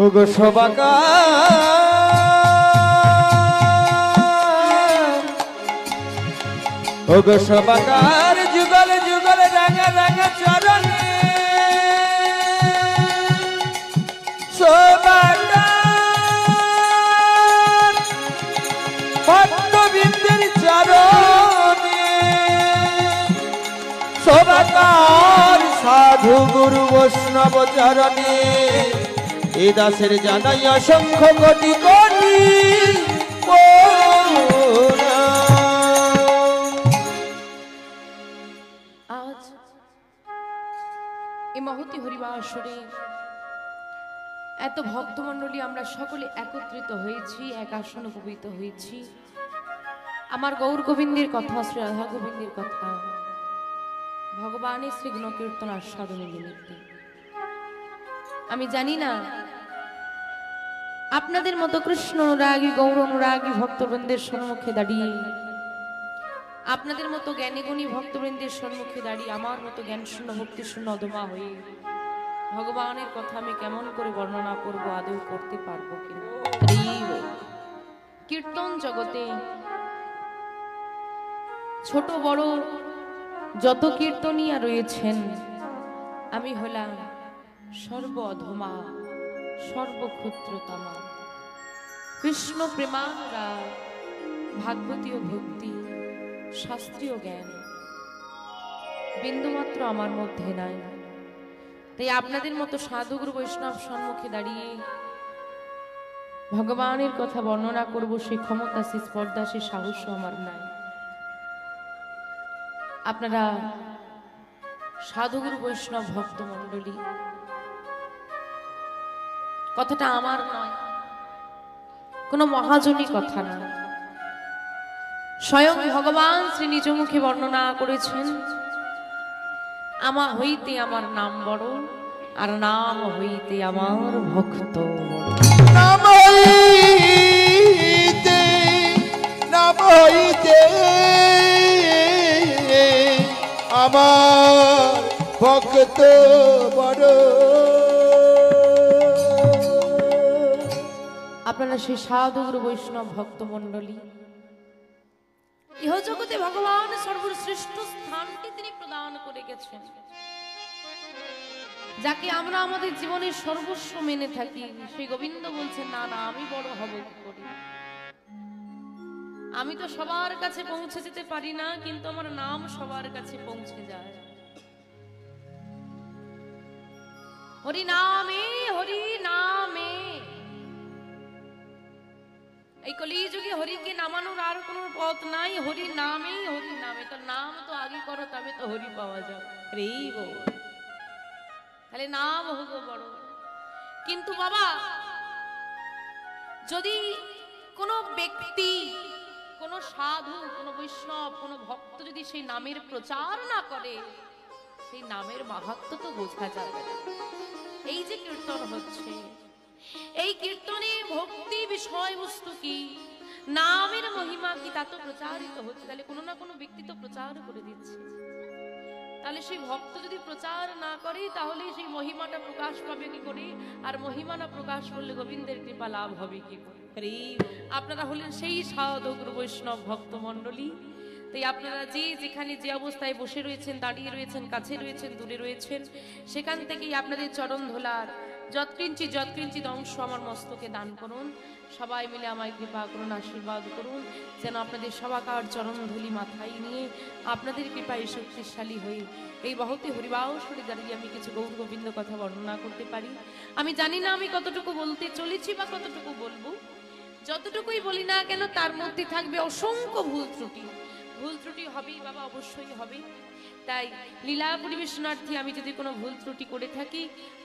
ওগো সবাকার ওগো সবাকার যুগল যুগল রাঙা রাঙা চরণে সবাকার ভক্তবৃন্দের চরণে সবাকার সাধু গুরু বৈষ্ণব চরণে এ দাসের জানাই অসংখ্য কোটি কোটি আজ এই মহতি হরিবাসরে এত ভক্তমণ্ডলী আমরা সকলে একত্রিত হয়েছি, এক আসনে উপবিত হয়েছি। আমার গৌর গোবিন্দের কথা, শ্রী রাধা গোবিন্দের কথা, ভগবানের শ্রী গুণ কীর্তন আস্বাদনের নিমিত্তে। আমি জানি না আপনাদের মতো কৃষ্ণ অনুরাগী গৌর অনুরাগী ভক্তবৃন্দের সম্মুখে দাঁড়িয়ে, আপনাদের মতো জ্ঞানীগুণী ভক্তবৃন্দের সম্মুখে দাঁড়িয়ে আমার মতো জ্ঞান শূন্য ভক্তি শূন্য অধমা হয়ে ভগবানের কথা আমি কেমন করে বর্ণনা করব, আদৌ করতে পারবো কিনা। কীর্তন জগতে ছোট বড় যত কীর্তনিয়া রয়েছেন, আমি হলাম সর্ব অধমা, সর্বক্ষুদ্রতমা। কৃষ্ণ প্রেমানুরাগ, ভাগবতীয় ভক্তি, শাস্ত্রীয় জ্ঞান বিন্দুমাত্র আমার মধ্যে নাই। তাই আপনাদের মতো সাধুগুরু বৈষ্ণব সম্মুখে দাঁড়িয়ে ভগবানের কথা বর্ণনা করব, সেই ক্ষমতা, সেই স্পর্ধা, সেই সাহস আমার নাই। আপনারা সাধুগুরু বৈষ্ণব ভক্ত মণ্ডলী, কথাটা আমার নয়, কোনো মহাজনী কথা নয়, স্বয়ং ভগবান শ্রী নিজ মুখে বর্ণনা করেছেন, আমা হইতে আমার নাম বড়, আর নাম হইতে আমার ভক্ত বড়। নাম হইতে আমার ভক্ত বড়। আপনারা সেই সাধুগুরু বৈষ্ণব ভক্ত মণ্ডলী, ইহজগতে ভগবান সর্বশ্রেষ্ঠ স্থানটি তিনি প্রদান করে গেছেন, যাকে আমরা আমাদের জীবনের সর্বস্ব মেনে থাকি। সেই গোবিন্দ বলছেন, না না, আমি বড় হব কি করে? আমি তো সবার কাছে পৌঁছে যেতে পারি না, কিন্তু আমার নাম সবার কাছে পৌঁছে যায়। হরি নামে, হরি নামে। এই কলিযুগে হরিকে নামানোর আর কোন পথ নাই, হরি নামেই, হরি নামে। তো নাম তো আগে করো, তবে তো হরি পাওয়া যাবে। তাহলে নাম হোক বড়। কিন্তু বাবা, যদি কোনো ব্যক্তি, কোনো সাধু, কোনো বৈষ্ণব, কোনো ভক্ত যদি সেই নামের প্রচার না করে, সেই নামের মাহাত্ম্য তো বোঝা যাবে না। এই যে কীর্তন হচ্ছে, এই কীর্তনে ভক্তি বিষয়বস্তু কি, নামের মহিমা কি, তা তো প্রচারিত হচ্ছে। তাহলে কোনো না কোনো ব্যক্তি তো প্রচার করে দিচ্ছে। তাহলে সেই ভক্ত যদি প্রচার না করে, তাহলে সেই মহিমাটা প্রকাশ পাবে কি করে? আর মহিমা না প্রকাশ করলে গোবিন্দের কৃপা লাভ হবে কি করে? আপনারা হলেন সেই সাধুগুরু বৈষ্ণব ভক্ত মণ্ডলী। তাই আপনারা যে যেখানে যে অবস্থায় বসে রয়েছেন, দাঁড়িয়ে রয়েছেন, কাছে রয়েছেন, দূরে রয়েছেন, সেখান থেকেই আপনাদের চরণ ধোলার যৎকিঞ্চিৎ অংশ আমার মস্তকে দান করুন। সবাই মিলে আমায় কৃপা করুন, আশীর্বাদ করুন, যেন আপনাদের সবাকার চরণ ধুলি মাথায় নিয়ে আপনাদের কৃপায় শক্তিশালী হয়ে এই বহতি হরিবাসরে দাঁড়িয়ে আমি কিছু গৌর গোবিন্দ কথা বর্ণনা করতে পারি। আমি জানি না আমি কতটুকু বলতে চলেছি বা কতটুকু বলবো। যতটুকুই বলি না কেন, তার মধ্যে থাকবে অসংখ্য ভুল ত্রুটি। ভুল ত্রুটি হবেই বাবা, অবশ্যই হবে। তাই লীলা পরিবেশনার্থী আমি যদি কোনো ভুল ত্রুটি করে থাকি,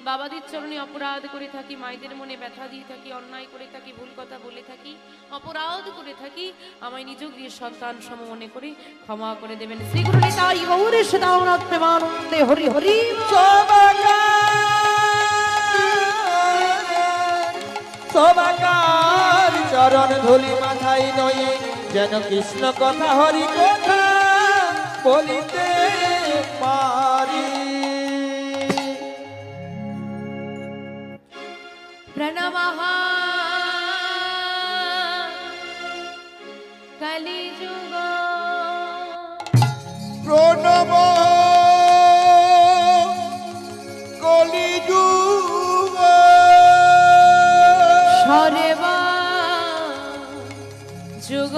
বাবাদের চরণে অপরাধ করে থাকি, মায়েদের মনে ব্যথা দিয়ে থাকি, অন্যায় করে থাকি, ভুল কথা বলে থাকি, অপরাধ করে থাকি, আমায় নিজ গৃহের সন্তান সম মনে করে ক্ষমা করে দেবেন। শ্রী গুরু নিতাই গৌর সদানন্দ প্রেমানন্দে হরি হরি। সবাকার চরণ ধুলি মাথায় নয়ে, যেন কৃষ্ণ কথা হরি কথা বলিতে পারি। प्रणमः कलिजुग প্রণব কলিযুগ সর্ব যুগ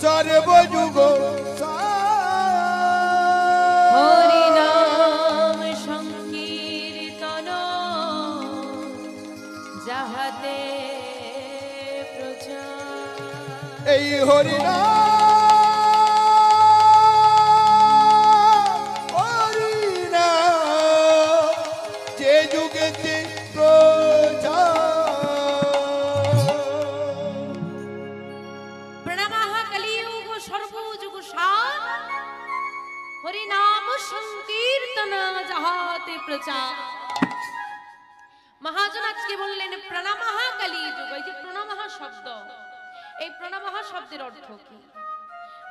সর্বযুগ হরি নাম সংকীর্তন যাহাতে প্রচার এই হরিনাম যে যুগেতে প্রণামঃ কলিযুগ সর্বযুগ সার হরি নাম সংকীর্তন যাহাতে প্রচার। মহাজন আজকে বললেন প্রণামঃ কলিযুগ। এই যে প্রণামঃ শব্দ, এই প্রণামঃ শব্দের অর্থ কি?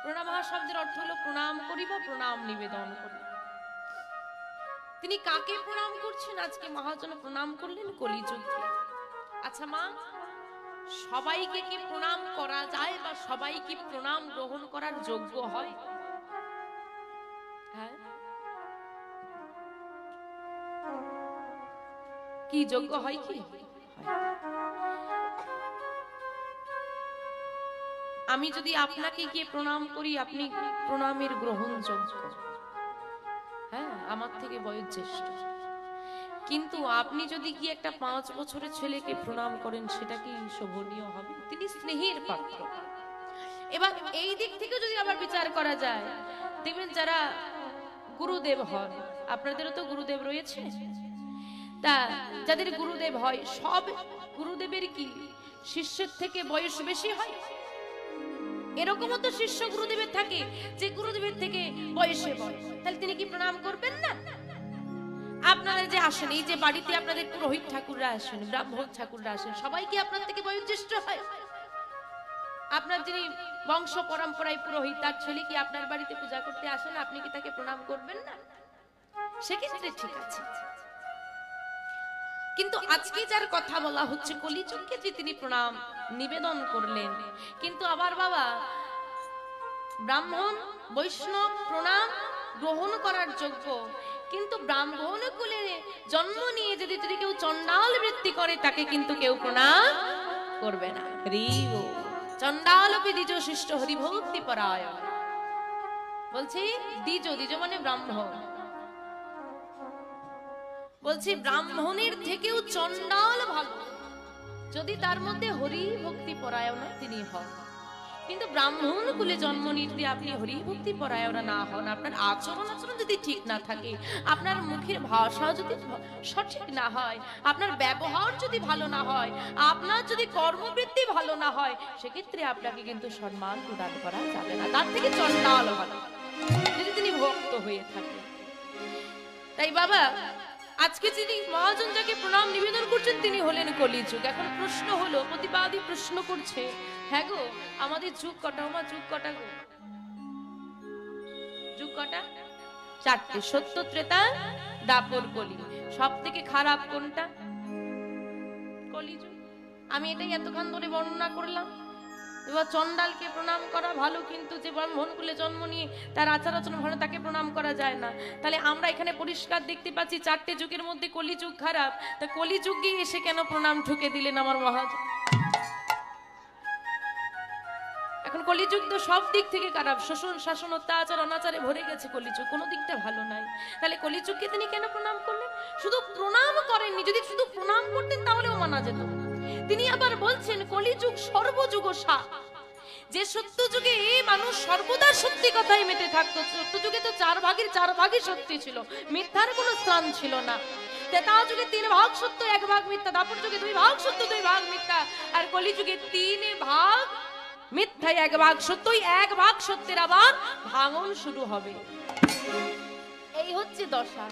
প্রণামঃ শব্দের অর্থ হলো প্রণাম করি বা প্রণাম নিবেদন করি। তিনি কাকে প্রণাম করছেন? আজকে মহাজন প্রণাম করলেন কলিযুগকে। আচ্ছা মা, সবাইকে কি প্রণাম করা যায় বা সবাই কি প্রণাম গ্রহণ করার যোগ্য হয়? হ্যাঁ, কি যোগ্য হয়? কি আমি যদি আপনাকে গিয়ে প্রণাম করি, আপনি প্রণামের গ্রহণযোগ্য, হ্যাঁ, আমার থেকে বয়োজ্যেষ্ঠ। কিন্তু আপনি যদি কি একটা 5 বছরের ছেলেকে প্রণাম করেন, সেটা কি শোভনীয় হবে? তিনি স্নেহের পাত্র। এবার এই দিক থেকে যদি আবার বিচার করা যায়, দেখবেন যারা গুরুদেব হন, আপনাদেরও তো গুরুদেব রয়েছে, তা যাদের গুরুদেব হয়, সব গুরুদেবের কি শিষ্যের থেকে বয়স বেশি হয়? এরকমও তো শিষ্য গুরুদেবের থাকে যে গুরুদেবের থেকে বয়সে বড়, তাহলে তিনি কি প্রণাম করবেন না? আপনারা যে আসেন, এই যে বাড়িতে আপনাদের পুরোহিত ঠাকুররা আসেন, ব্রাহ্মণ ঠাকুররা আসেন, সবাই কি আপনার থেকে বয়োজ্যেষ্ঠ হয়? আপনার যিনি বংশ পরম্পরায় পুরোহিত, তার ছেলে কি আপনার বাড়িতে পূজা করতে আসেন, আপনি কি তাকে প্রণাম করবেন না? সেক্ষেত্রে ঠিক আছে। কিন্তু আজকে যার কথা বলা হচ্ছে, কলিযুগকে যে তিনি প্রণাম নিবেদন করলেন, কিন্তু আবার বাবা ব্রাহ্মণ বৈষ্ণব প্রণাম গ্রহণ করার যোগ্য, কিন্তু ব্রাহ্মণ কুলে জন্ম নিয়ে যদি কেউ চণ্ডাল বৃত্তি করে, তাকে কিন্তু কেউ প্রণাম করবে না। চণ্ডালপি দ্বিজ শিষ্ট হরিভক্তি পরায়ণ। বলছি দ্বিজ মানে ব্রাহ্মণ, বলছি ব্রাহ্মণের থেকেও চণ্ডাল ভালো যদি তার মধ্যে হরি ভক্তি পরায়ণ তিনি হন। কিন্তু ব্রাহ্মণ কুলে জন্ম নিতে আপনি হরি ভক্তি পরায়ণ না হন, আপনার আচরণ যদি ঠিক না থাকে, আপনার মুখের ভাষা যদি সঠিক না হয়, আপনার ব্যবহার যদি ভালো না হয়, আপনার যদি কর্মবৃত্তি ভালো না হয়, সেক্ষেত্রে আপনাকে কিন্তু সম্মান প্রদান করা যাবে না। তার থেকে চণ্ডাল ভালো যদি তিনি ভক্ত হয়ে থাকে। তাই বাবা আজকে যিনি মহাজন যাকে প্রণাম নিবেদন করছেন, তিনি হলেন কলিযুগ। এখন প্রশ্ন হলো, প্রতিবাদী প্রশ্ন করছে, হ্যাঁ গো আমাদের যুগ কটা? আমার যুগ কটা গো? যুগ কটা? 4টে, সত্য, ত্রেতা, দাপর, কলি। সব থেকে খারাপ কোনটা? কলিযুগ। আমি এটাই এতক্ষণ ধরে বর্ণনা করলাম। এবার চণ্ডালকে প্রণাম করা ভালো, কিন্তু যে ব্রাহ্মণ কুলে জন্ম নিয়ে তার আচার আচরণ ভালো, তাকে প্রণাম করা যায় না। তাহলে আমরা এখানে পরিষ্কার দেখতে পাচ্ছি 4টে যুগের মধ্যে কলিযুগ খারাপ। তা কলিযুগে এসে কেন প্রণাম ঠুকে দিলেন আমার মহাজন? এখন কলিযুগ তো সব দিক থেকে খারাপ, শোষণ শাসন অত্যাচার অনাচারে ভরে গেছে কলিযুগ, কোনো দিকটা ভালো নাই। তাহলে কলিযুগকে তিনি কেন প্রণাম করলেন? শুধু প্রণাম করেননি, যদি শুধু প্রণাম করতেন তাহলেও মানা যেত। তিনি আবার বলছেন কলিযুগ সর্বযুগ সার। যে সত্য যুগে মানুষ সর্বদা সত্যি কথাই মেতে থাকতো, সত্য যুগে তো 4 ভাগের 4 ভাগই সত্যি ছিল, মিথ্যার কোনো স্থান ছিল না। ত্রেতা যুগে 3 ভাগ সত্য 1 ভাগ মিথ্যা, দাপর যুগে 2 ভাগ সত্য 2 ভাগ মিথ্যা, আর কলিযুগে 3 ভাগ মিথ্যা 1 ভাগ সত্য। 1 ভাগ সত্যের আবার ভাঙন শুরু হবে, এই হচ্ছে দশা।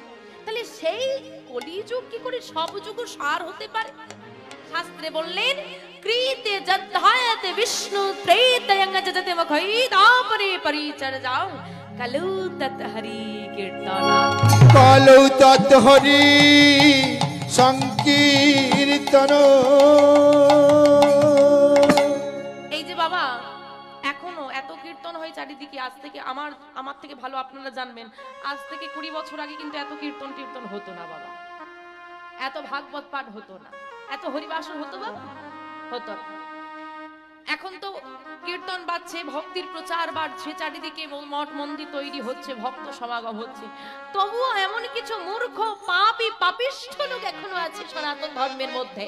তাহলে সেই কলিযুগ কি করে সব যুগ সার হতে পারে? শাস্ত্রে বললেন কৃতে যদ্ধায়তে বিষ্ণু ত্রেতয়ং যজতে মখৈ দাপরে পরিচর্যাং কলৌ তৎ হরি কীর্তনা। কলৌ তৎ হরি সংকীর্তন। এই যে বাবা এখনো এত কীর্তন হয় চারিদিকে, আজ থেকে আমার থেকে ভালো আপনারা জানবেন, আজ থেকে 20 বছর আগে কিন্তু এত কীর্তন হতো না বাবা, এত ভাগবত পাঠ হতো না, এত হরিবাসর হতো বাবা, হতো না। এখন তো কীর্তন বাজছে, ভক্তির প্রচার বাড়ছে, চারিদিকে মঠ মন্দির তৈরি হচ্ছে, ভক্ত সমাগম হচ্ছে, তবুও এমন কিছু মূর্খ পাপিষ্ঠ লোক এখনো আছে সনাতন ধর্মের মধ্যে,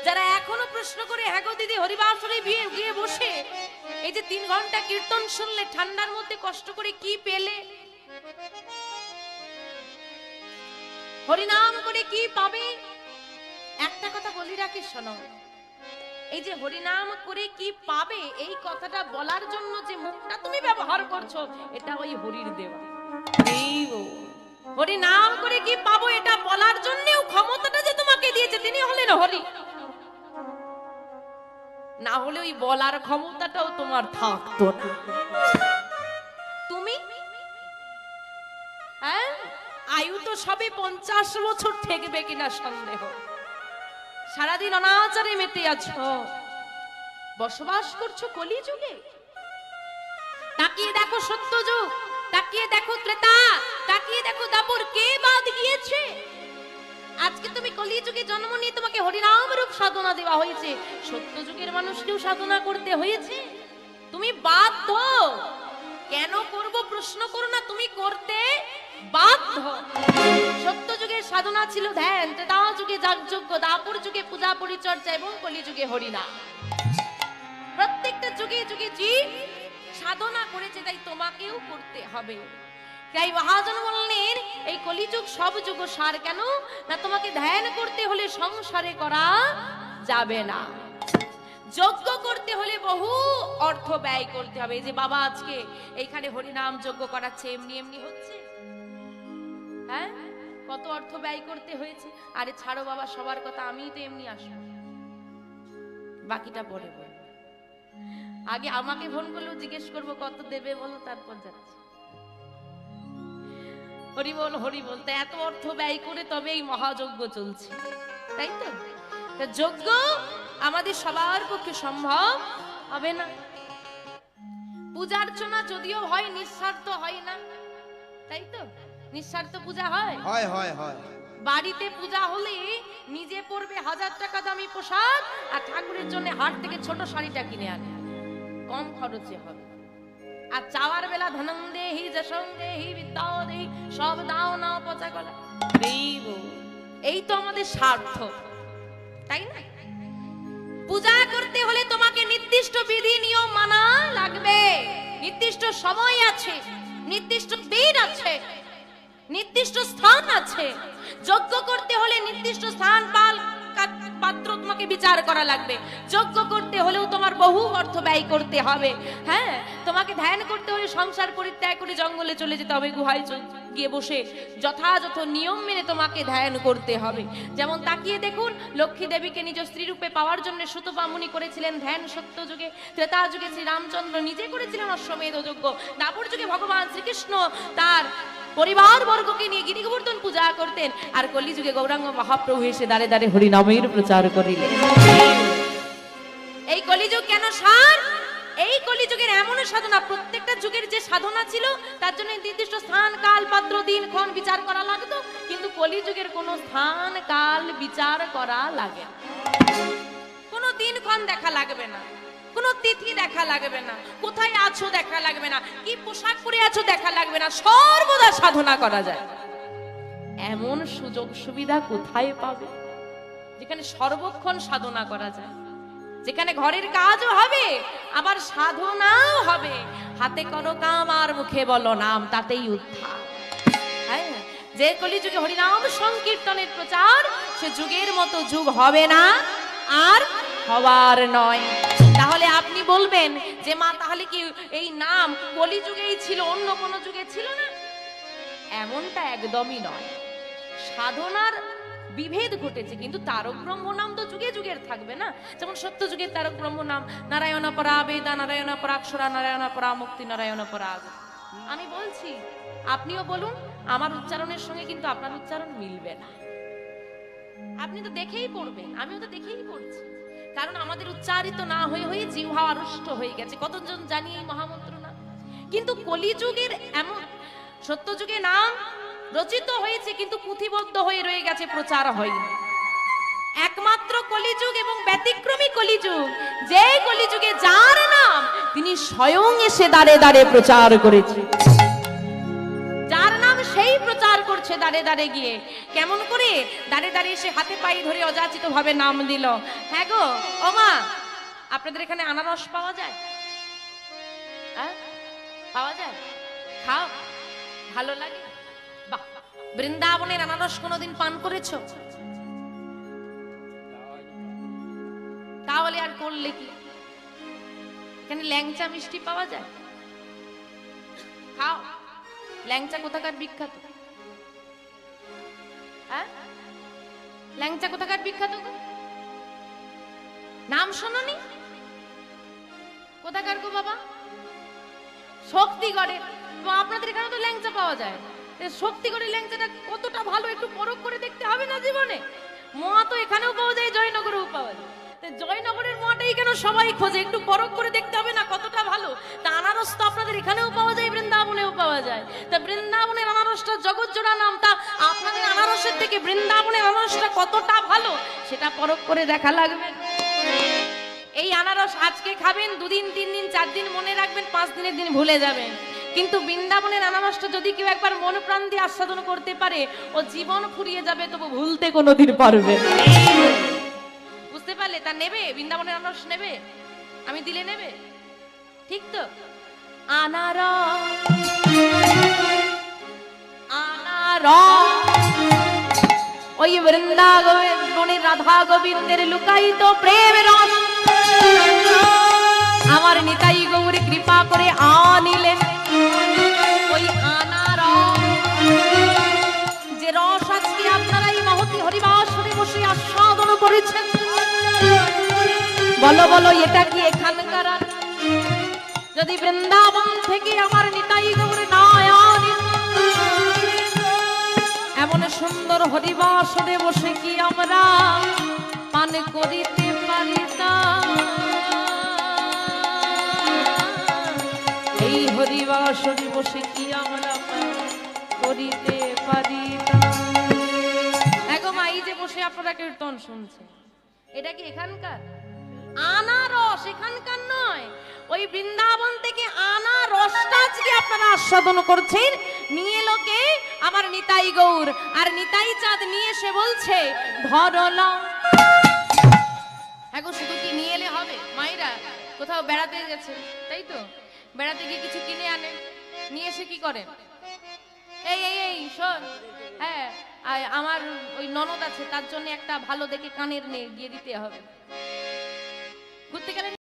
যারা এখনো প্রশ্ন করে, হ্যাঁ গো দিদি হরিবাসরে গিয়ে বসে এই যে 3 ঘন্টা কীর্তন শুনলে ঠান্ডার মধ্যে কষ্ট করে কি পেলে, হরিনাম করে কি পাবে? একটা কথা বলি রাখি শোনো, এই যে হরিনাম করে কি পাবে এই কথাটা বলার জন্য যে মুখটা তুমি ব্যবহার করছো, এটা ওই হরির দেওয়া। হরিনাম করে কি পাবো এটা বলার জন্যও ক্ষমতাটা যে তোমাকে দিয়েছে তিনি হলেন হরি, না হলে ওই বলার ক্ষমতাটাও তোমার থাকতো না। তুমি হ্যাঁ আয়ু তো সবে 50 বছর ঠেকবে কিনা সন্দেহ, সারাদিন অনাচারে মেতে আছো, বসবাস করছো কলিযুগে। তাকিয়ে দেখো সত্যযুগ, তাকিয়ে দেখো ত্রেতা, তাকিয়ে দেখো দাপর, কে বাদ গিয়েছে? আজকে তুমি কলিযুগে জন্ম নিয়ে তোমাকে হরিনাম রূপ সাধনা দেওয়া হয়েছে, সত্যযুগের মানুষকেও সাধনা করতে হয়েছে, তুমি বাধ্য। কেন করব প্রশ্ন করো না, তুমি করতে বাধ্য। সত্যযুগের সাধনা ছিল ধ্যান, ত্রেতা যুগে যাগযজ্ঞ, দাপর যুগে পূজা পরিচর্যা এবং কলিযুগে হরিনাম। প্রত্যেকটা যুগে যুগে জীব সাধনা করেছে, তাই তোমাকেও করতে হবে। তাই মহাজন বললেন এই কলিযুগ সব যুগ সার, কেন না তোমাকে ধ্যান করতে হলে সংসারে করা যাবে না, যজ্ঞ করতে হলে বহু অর্থ ব্যয় করতে হবে। যে বাবা আজকে এইখানে হরিনাম যজ্ঞ করাচ্ছে, এমনি এমনি হচ্ছে? হ্যাঁ, কত অর্থ ব্যয় করতে হয়েছে। আরে ছাড়ো বাবা সবার কথা, আমি তো এমনি আসবো, বাকিটা পরে বল। আগে আমাকে ফোন করলেও জিজ্ঞেস করবো কত দেবে বলো, তারপর যাচ্ছে। হরি বল হরি বলতে এত অর্থ ব্যয় করে তবে এই মহাযজ্ঞ চলছে, তাই তো? যজ্ঞ আমাদের সবার পক্ষে সম্ভব হবে না। পূজার্চনা যদিও হয় নিঃস্বার্থ হয় না, তাই তো? নিঃস্বার্থ পূজা হয়, হয় হয় হয়। বাড়িতে পূজা হলে নিজে পরবে 1000 টাকা দামি পোশাক, আর ঠাকুরের জন্য হাট থেকে ছোট শাড়িটা কিনে আনে, কম খরচে হবে। আর চাওয়ার বেলা ধনং দেহি যশং দেহি বিদ্যাও দেহি, সব দাও নাও পচা গলা দেব। এই তো আমাদের স্বার্থ, তাই না? পূজা করতে হলে তোমাকে নির্দিষ্ট বিধি নিয়ম মানা লাগবে, নির্দিষ্ট সময় আছে, নির্দিষ্ট দিন আছে, নির্দিষ্ট স্থান আছে। যজ্ঞ করতে হলে নির্দিষ্ট স্থান পাত্র তোমাকে বিচার করা লাগবে। যজ্ঞ করতে হলেও তোমার বহু অর্থ ব্যয় করতে হবে। হ্যাঁ, তোমাকে ধ্যান করতে হলে সংসার পরিত্যাগ করে জঙ্গলে চলে যেতে হবে, গুহায় গিয়ে বসে যথাযথ নিয়ম মেনে তোমাকে ধ্যান করতে হবে। যেমন তাকিয়ে দেখুন, লক্ষ্মী দেবীকে নিজ স্ত্রী রূপে পাওয়ার জন্য সুতপা মুনি করেছিলেন ধ্যান। সত্য যুগে ত্রেতা যুগে শ্রী রামচন্দ্র নিজে করেছিলেন অশ্বমেধ যজ্ঞ। দাপর যুগে ভগবান শ্রীকৃষ্ণ তার পরিবার বর্গকে নিয়ে গিরি গোবর্ধন পূজা করতেন, আর কলিযুগে গৌরাঙ্গ মহাপ্রভু এসে দাঁড়ে দাঁড়ে হরিনামের প্রচার করিলেন। এই কলিযুগ কেন সার? এই কলিযুগের এমন সাধনা, প্রত্যেকটা যুগের যে সাধনা ছিল তার জন্য নির্দিষ্ট স্থান কাল পাত্র দিন ক্ষণ বিচার করা লাগতো, কিন্তু কলিযুগের কোনো স্থান কাল বিচার করা লাগে না, কোনো দিন ক্ষণ দেখা লাগবে না, কোনো তিথি দেখা লাগবে না, কোথায় আছো দেখা লাগবে না, কি পোশাক পরে আছো দেখা লাগবে না, সর্বদা সাধনা করা যায়। এমন সুযোগ সুবিধা কোথায় পাবে যেখানে সর্বক্ষণ সাধনা করা যায়, যেখানে ঘরের কাজও হবে আবার সাধনাও হবে। হাতে করো কাম আর মুখে বলো নাম, তাতেই উদ্ধার। হ্যাঁ, যে কলিযুগে হরিনাম সংকীর্তনের প্রচার, সে যুগের মতো যুগ হবে না আর হবার নয়। তাহলে আপনি বলবেন যে মা তাহলে কি এই নাম কলিযুগেই ছিল, অন্য কোন যুগে ছিল না? এমনটা একদমই নয়। সাধনার বিভেদ ঘটেছে, কিন্তু তারক ব্রহ্ম নাম তো যুগে যুগের থাকবে না। যেমন সত্য যুগের তারক ব্রহ্ম নাম নারায়ণ পরা বেদা, নারায়ণ পরাক্ষরা, নারায়ণ পরা মুক্তি, নারায়ণ পরাগ। আমি বলছি, আপনিও বলুন, আমার উচ্চারণের সঙ্গে কিন্তু আপনার উচ্চারণ মিলবে না। আপনি তো দেখেই পড়বেন, আমিও তো দেখেই পড়ছি, কারণ আমাদের উচ্চারিত না হয়ে হয়ে জিহ্বা আড়ষ্ট হয়ে গেছে। কতজন জানি এই মহামন্ত্র না, কিন্তু কলিযুগের এমন সত্যযুগে নাম রচিত হয়েছে কিন্তু পুঁথিবদ্ধ হয়ে রয়ে গেছে, প্রচার হয়নি। একমাত্র কলিযুগ এবং ব্যতিক্রমী কলিযুগ, যে কলিযুগে যার নাম তিনি স্বয়ং এসে দাঁড়ে দাঁড়ে প্রচার করেছে, যার নাম সেই প্রচার করছে দাঁড়ে দাঁড়ে গিয়ে। কেমন করে? দাঁড়ে দাঁড়িয়ে এসে হাতে পায়ে ধরে অযাচিত ভাবে নাম দিল। হ্যাঁ গো ও মা, আপনাদের এখানে আনারস পাওয়া যায়? পাওয়া যায়? খাও, ভালো লাগে? বাহ, বৃন্দাবনের আনারস কোনোদিন পান করেছো? তাহলে আর করলে কি? এখানে ল্যাংচা মিষ্টি পাওয়া যায়, খাও। ল্যাংচা কোথাকার বিখ্যাত? হ্যাঁ, ল্যাংচা কোথাকার বিখ্যাত? নাম শোনোনি? কোথাকার গো বাবা? শক্তিগড়ে। তো আপনাদের এখানে তো ল্যাংচা পাওয়া যায়, শক্তিগড়ের ল্যাংচাটা কতটা ভালো একটু পরখ করে দেখতে হবে না জীবনে? মোয়া তো এখানেও পাওয়া যায়, জয়নগরেও পাওয়া যায়। জয়নগরের মোয়াটাই কেন সবাই খোঁজে? একটু পরখ করে দেখতে হবে না কতটা ভালো? তা আনারস তো আপনাদের এখানেও পাওয়া যায়, বৃন্দাবনেও পাওয়া যায়। তা বৃন্দাবনের আনারসটা জগৎ জোড়া নাম, তা আপনাদের আনারসের থেকে বৃন্দাবনের আনারসটা কতটা ভালো সেটা পরখ করে দেখা লাগবে। এই আনারস আজকে খাবেন, 2 দিন 3 দিন 4 দিন মনে রাখবেন, 5 দিনের দিন ভুলে যাবেন। কিন্তু বৃন্দাবনের আনারসটা যদি কেউ একবার মন প্রাণ দিয়ে আস্বাদন করতে পারে, ও জীবন ফুরিয়ে যাবে তবু ভুলতে কোনোদিন পারবে। বুঝতে পারলে? তা নেবে? বৃন্দাবনের আনারস নেবে? আমি দিলে নেবে? ঠিক তো? আনারস আনারস ওই বৃন্দাবনের রাধা গোবিন্দের লুকায়িত প্রেমের রস আমার নিতাই গৌরী কৃপা করে আনিলেন। ওই আনারস, যে রস আজকে আপনারা এই মহতী হরিবাসরে বসে আস্বাদন করেছেন, বলো বলো এটা কি এখানকার? যদি বৃন্দাবন থেকে আমার নিতাই গৌর নয় এমন সুন্দর হরিবাসরে বসে কি আমরা পান করিতে পারিতাম? এই হরিবাসরে বসে কি আমরা পান করিতে পারিতাম? এগো মা, এই যে বসে আপনারা কীর্তন শুনছে, এটা কি এখানকার? আনারস এখানকার নয়, ওই বৃন্দাবন থেকে আনারসটা আজকে আপনারা আস্বাদন করছেন। নিয়ে লোকে আমার নিতাই গৌর আর নিতাই চাঁদ নিয়ে এসে বলছে ধরলা। হ্যাঁ গো, শুধু কি নিয়ে এলে হবে? মায়েরা কোথাও বেড়াতে গেছে, তাই তো? বেড়াতে গিয়ে কিছু কিনে আনে, নিয়ে এসে কি করে? এই এই এই শোন, হ্যাঁ আমার ওই ননদ আছে, তার জন্য একটা ভালো দেখে কানের নে গিয়ে দিতে হবে। ঘুরতে গেলে